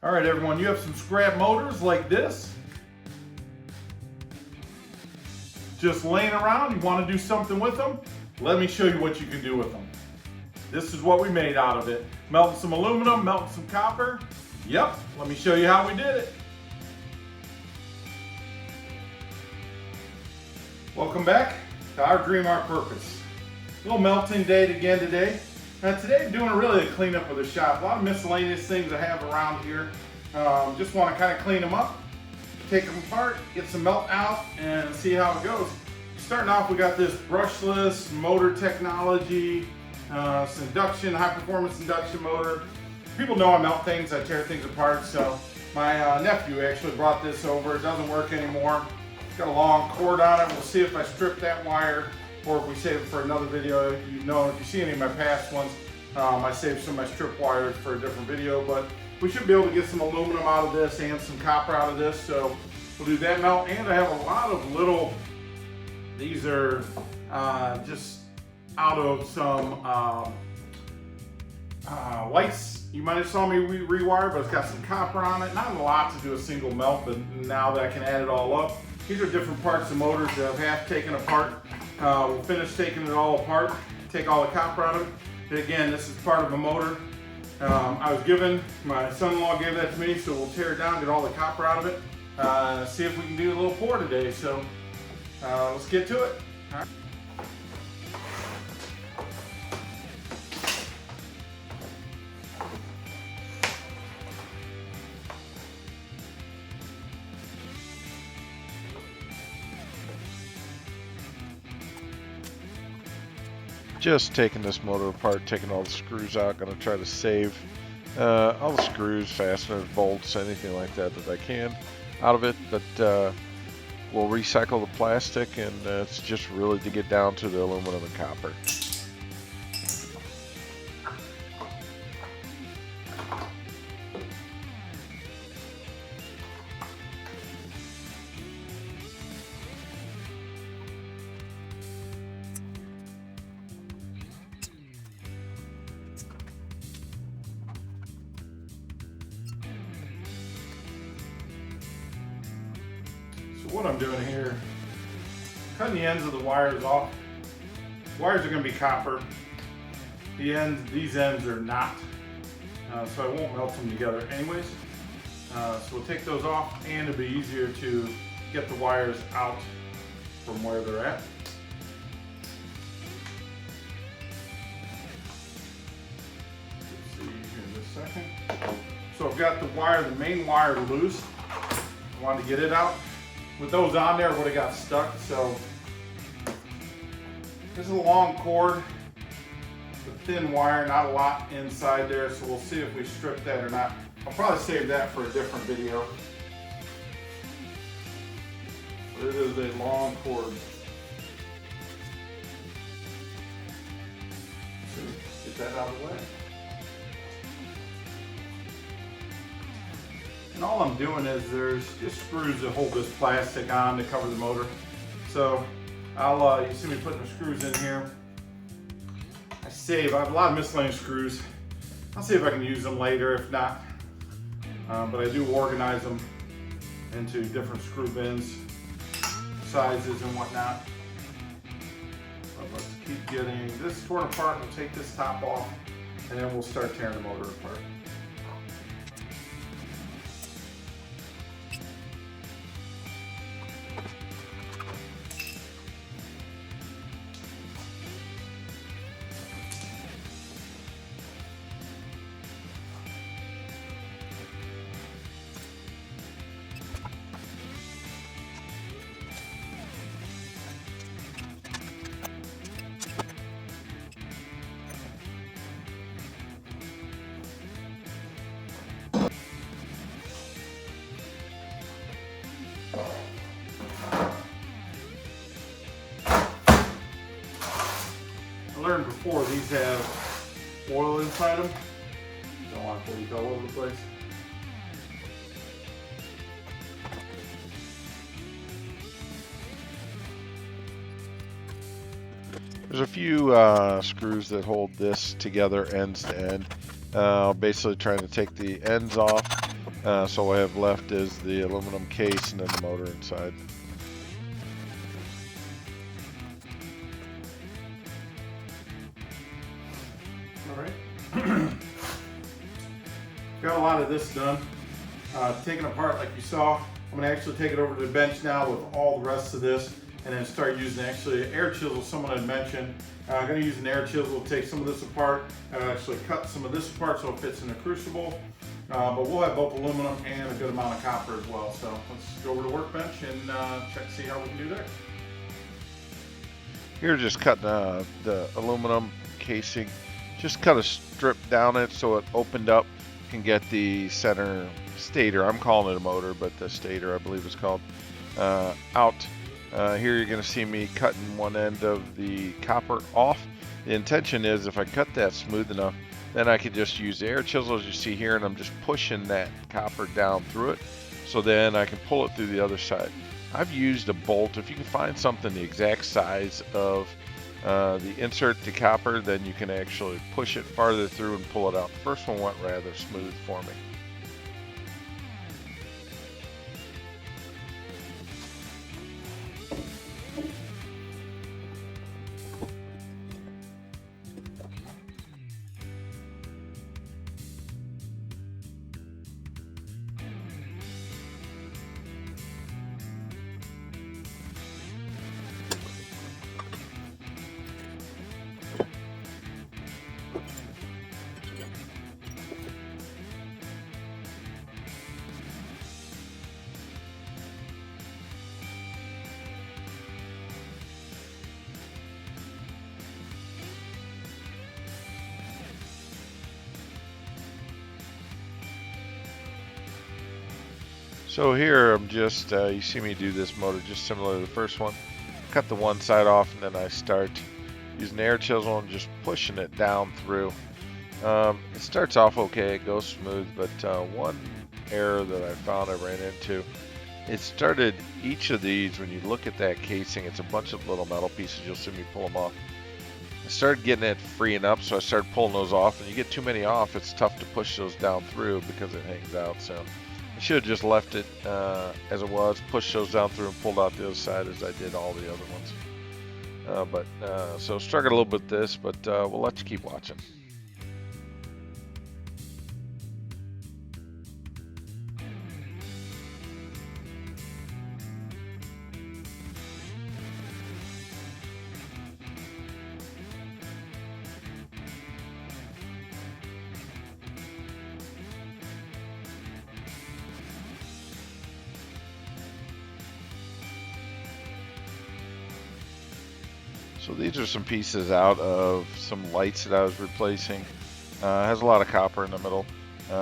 All right, everyone, you have some scrap motors like this. Just laying around, you want to do something with them? Let me show you what you can do with them. This is what we made out of it. Melting some aluminum, melting some copper. Yep, let me show you how we did it. Welcome back to Our Dream, Our Purpose. A little melting day again today. Now today I'm doing really a cleanup of the shop. A lot of miscellaneous things I have around here. Just want to kind of clean them up, take them apart, get some melt out, and see how it goes. Starting off, we got this brushless motor technology. It's induction, high performance induction motor. People know I melt things, I tear things apart, so my nephew actually brought this over. It doesn't work anymore. It's got a long cord on it. We'll see if I strip that wire or if we save it for another video. You know, if you see any of my past ones, I saved some of my strip wires for a different video, but we should be able to get some aluminum out of this and some copper out of this, so we'll do that melt. And I have a lot of little, these are just out of some lights you might have saw me rewire, but it's got some copper on it. Not a lot to do a single melt, but now that I can add it all up. These are different parts of motors that I've half taken apart. We'll finish taking it all apart, take all the copper out of it. And again, this is part of a motor. I was given, my son-in-law gave that to me, so we'll tear it down, get all the copper out of it, see if we can do a little pour today. So let's get to it. All right. Just taking this motor apart, taking all the screws out. Gonna try to save all the screws, fasteners, bolts, anything like that that I can out of it. But we'll recycle the plastic, and it's just really to get down to the aluminum and copper. So what I'm doing here, cutting the ends of the wires off. Wires are going to be copper. These ends are not, so I won't melt them together anyways. So we'll take those off, and it'll be easier to get the wires out from where they're at. Let's see here in just a second. So I've got the main wire loose. I wanted to get it out. With those on there, it would have got stuck. So this is a long cord, a thin wire, not a lot inside there. So we'll see if we strip that or not. I'll probably save that for a different video. But it is a long cord. So get that out of the way. And all I'm doing is there's just screws that hold this plastic on to cover the motor. So you see me putting the screws in here. I have a lot of miscellaneous screws. I'll see if I can use them later, if not. But I do organize them into different screw bins, sizes and whatnot. But let's keep getting this torn apart. We'll take this top off, and then we'll start tearing the motor apart. I learned before these have oil inside them. Don't want to leak all over the place. There's a few screws that hold this together ends to end. Basically trying to take the ends off So what I have left is the aluminum case and then the motor inside. All right. Got a lot of this done. Taken apart like you saw. I'm going to actually take it over to the bench now with all the rest of this and then start using actually an air chisel someone had mentioned. I'm going to use an air chisel to take some of this apart and actually cut some of this apart so it fits in the crucible. But we'll have both aluminum and a good amount of copper as well. So let's go over to the workbench and check to see how we can do there. Here, just cutting the aluminum casing. Just cut a strip down it so it opened up. Can get the center stator, I'm calling it a motor, but the stator I believe is called, out. Here you're going to see me cutting one end of the copper off. The intention is if I cut that smooth enough, then I could just use the air chisel as you see here, and I'm just pushing that copper down through it, so then I can pull it through the other side. I've used a bolt. If you can find something the exact size of the insert to copper, then you can actually push it farther through and pull it out. The first one went rather smooth for me. So here I'm just, you see me do this motor just similar to the first one. Cut the one side off and then I start using the air chisel and just pushing it down through. It starts off okay, it goes smooth, but one error that I found I ran into, it started each of these, when you look at that casing, it's a bunch of little metal pieces, you'll see me pull them off. I started getting it freeing up, so I started pulling those off, and you get too many off, it's tough to push those down through because it hangs out. So I should have just left it as it was, pushed those down through and pulled out the other side as I did all the other ones. So struggled a little bit with this, but we'll let you keep watching. So these are some pieces out of some lights that I was replacing. It has a lot of copper in the middle,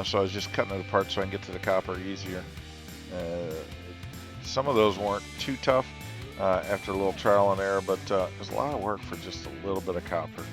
so I was just cutting it apart so I can get to the copper easier. Some of those weren't too tough after a little trial and error, but it was a lot of work for just a little bit of copper.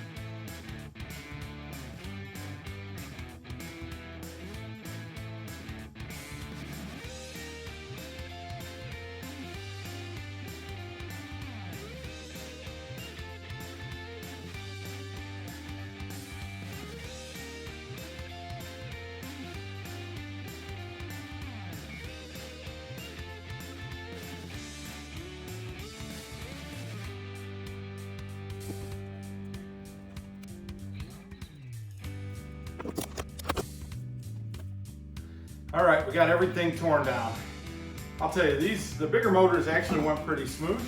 All right, we got everything torn down. I'll tell you, the bigger motors actually went pretty smooth.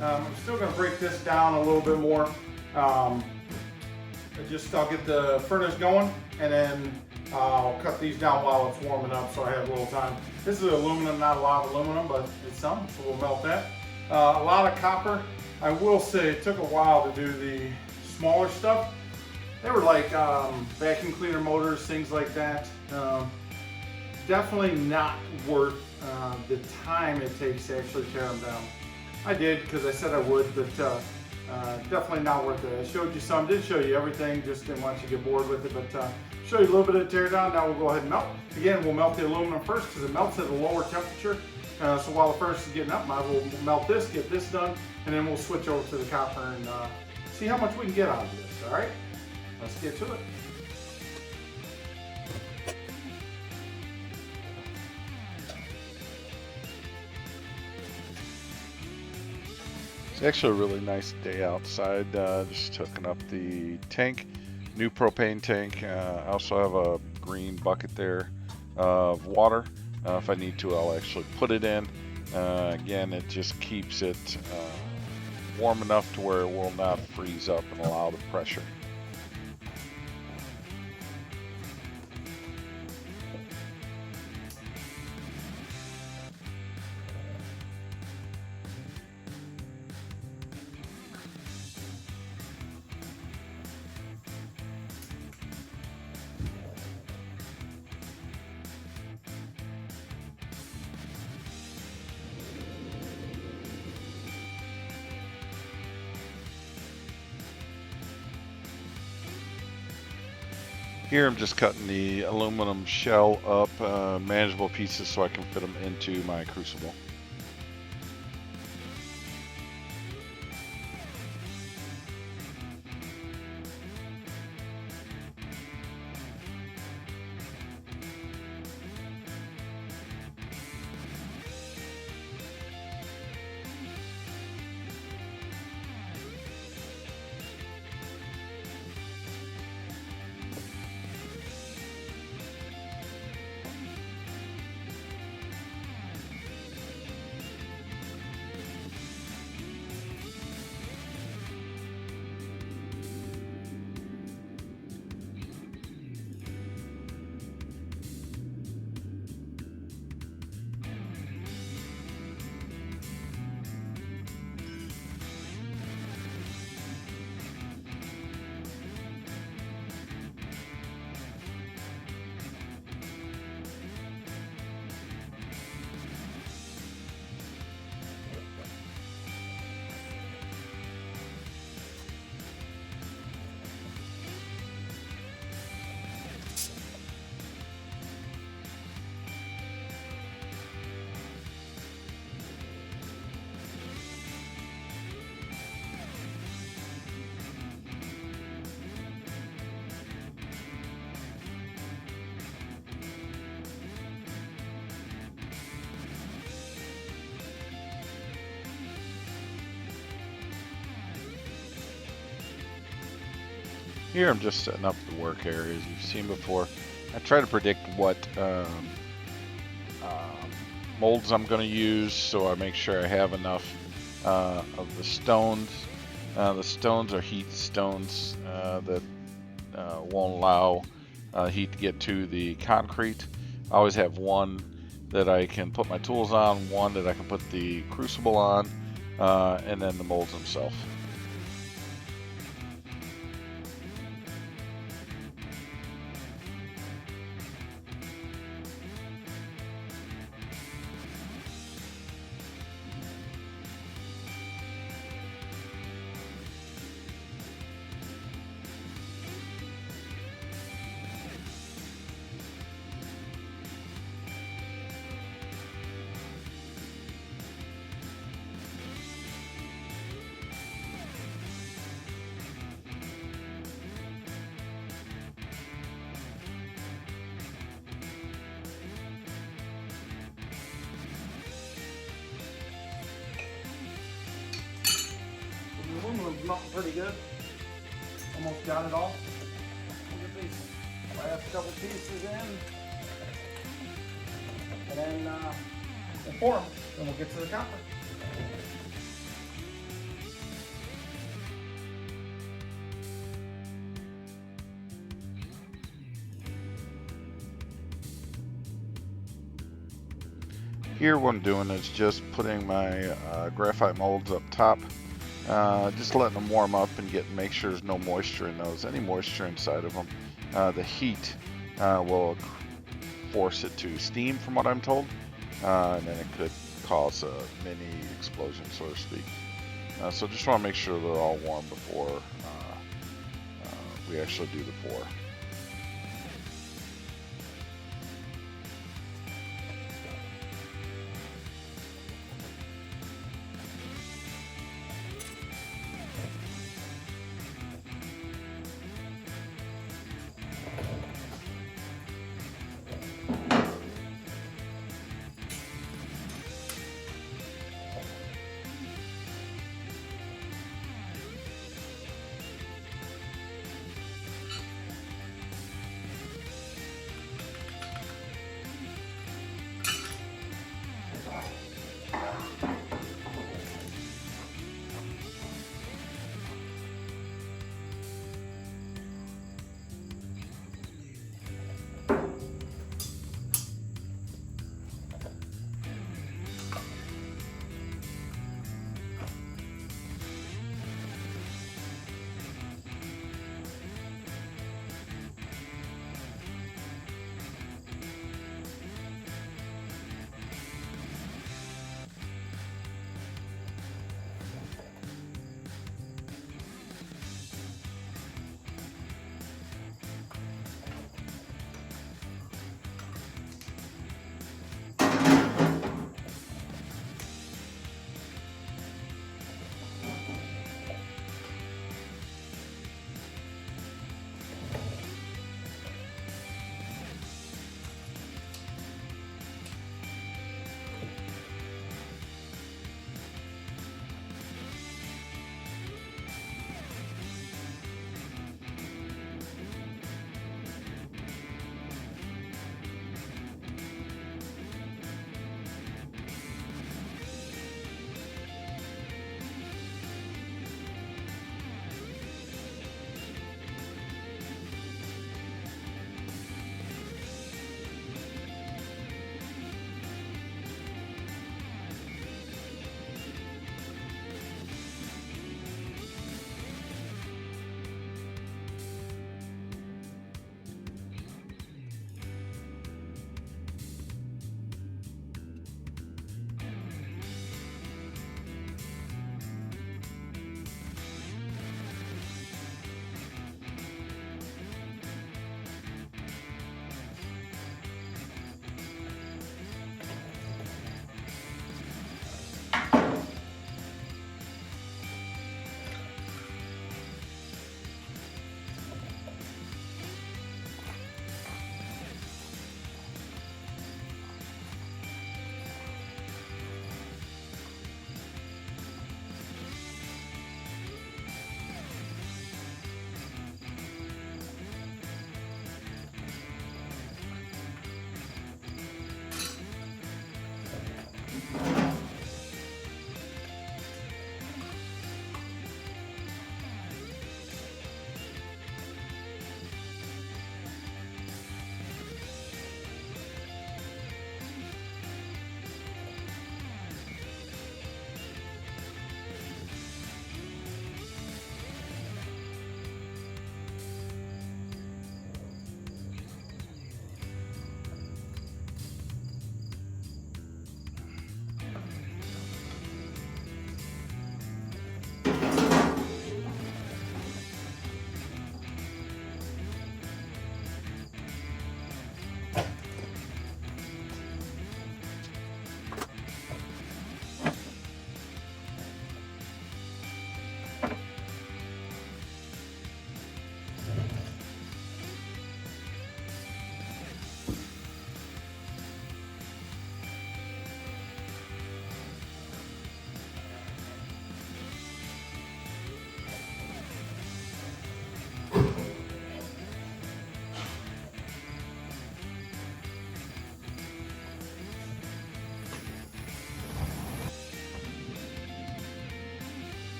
I'm still gonna break this down a little bit more. I'll get the furnace going and then I'll cut these down while it's warming up so I have a little time. This is aluminum, not a lot of aluminum, but it's some, so we'll melt that. A lot of copper. I will say it took a while to do the smaller stuff. They were like vacuum cleaner motors, things like that. Definitely not worth the time it takes to actually tear them down. I did because I said I would, but definitely not worth it. I showed you some, didn't show you everything, just didn't want you to get bored with it, but show you a little bit of tear down. Now we'll go ahead and melt. Again, we'll melt the aluminum first because it melts at a lower temperature. So while the furnace is getting up, might as well melt this, get this done, and then we'll switch over to the copper and see how much we can get out of this, all right? Let's get to it. It's actually a really nice day outside. Just hooking up the tank, new propane tank. I also have a green bucket there of water. If I need to, I'll actually put it in. Again, it just keeps it warm enough to where it will not freeze up and allow the pressure. Here I'm just cutting the aluminum shell up, manageable pieces so I can fit them into my crucible. Here I'm just setting up the work areas you've seen before. I try to predict what molds I'm going to use, so I make sure I have enough of the stones. The stones are heat stones that won't allow heat to get to the concrete. I always have one that I can put my tools on, one that I can put the crucible on, and then the molds themselves. The aluminum's melting pretty good. Almost got it all. Get these last couple pieces in, and then we'll pour them. Then we'll get to the copper. Here what I'm doing is just putting my graphite molds up top, just letting them warm up and make sure there's no moisture in those. Any moisture inside of them, the heat will force it to steam, from what I'm told, and then it could cause a mini explosion, so to speak. So just want to make sure they're all warm before we actually do the pour.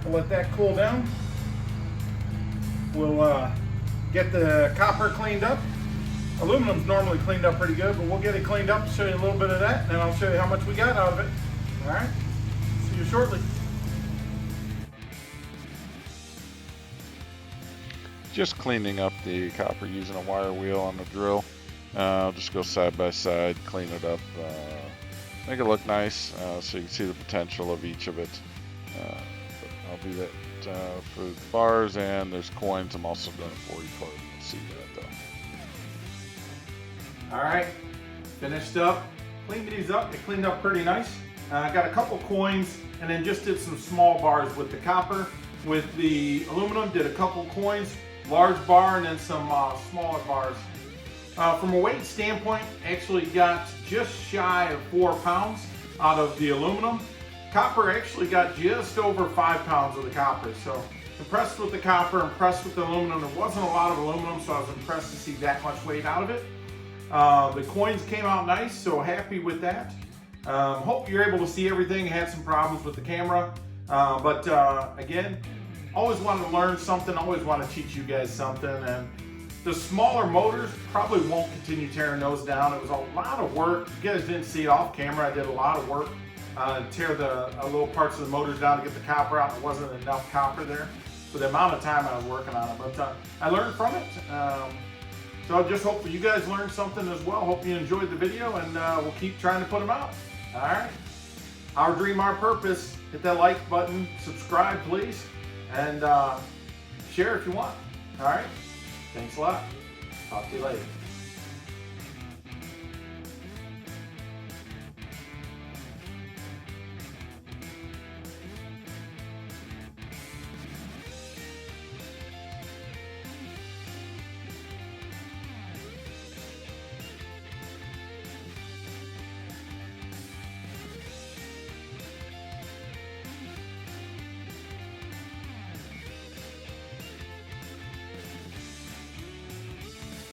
We'll let that cool down. We'll get the copper cleaned up. Aluminum's normally cleaned up pretty good, but we'll get it cleaned up to show you a little bit of that, and then I'll show you how much we got out of it. All right, see you shortly. Just cleaning up the copper using a wire wheel on the drill. I'll just go side by side, clean it up, make it look nice, so you can see the potential of each of it. But I'll do that for the bars, and there's coins. I'm also doing it for you, you'll see that though. All right, finished up. Cleaned these up. They cleaned up pretty nice. I got a couple coins, and then just did some small bars with the copper. With the aluminum, did a couple coins, large bar, and then some smaller bars. From a weight standpoint, actually got just shy of 4 pounds out of the aluminum. Copper actually got just over 5 pounds of the copper. So impressed with the copper, impressed with the aluminum. There wasn't a lot of aluminum, so I was impressed to see that much weight out of it. The coins came out nice, so happy with that. Hope you're able to see everything. Had some problems with the camera, but again, always want to learn something, always want to teach you guys something. And the smaller motors probably won't continue tearing those down. It was a lot of work. You guys didn't see it off camera. I did a lot of work to tear the little parts of the motors down to get the copper out. There wasn't enough copper there for the amount of time I was working on it, but I learned from it. So I just hope you guys learned something as well. Hope you enjoyed the video, and we'll keep trying to put them out. All right. Our dream, our purpose. Hit that like button, subscribe please, and share if you want. All right. Thanks a lot. Talk to you later.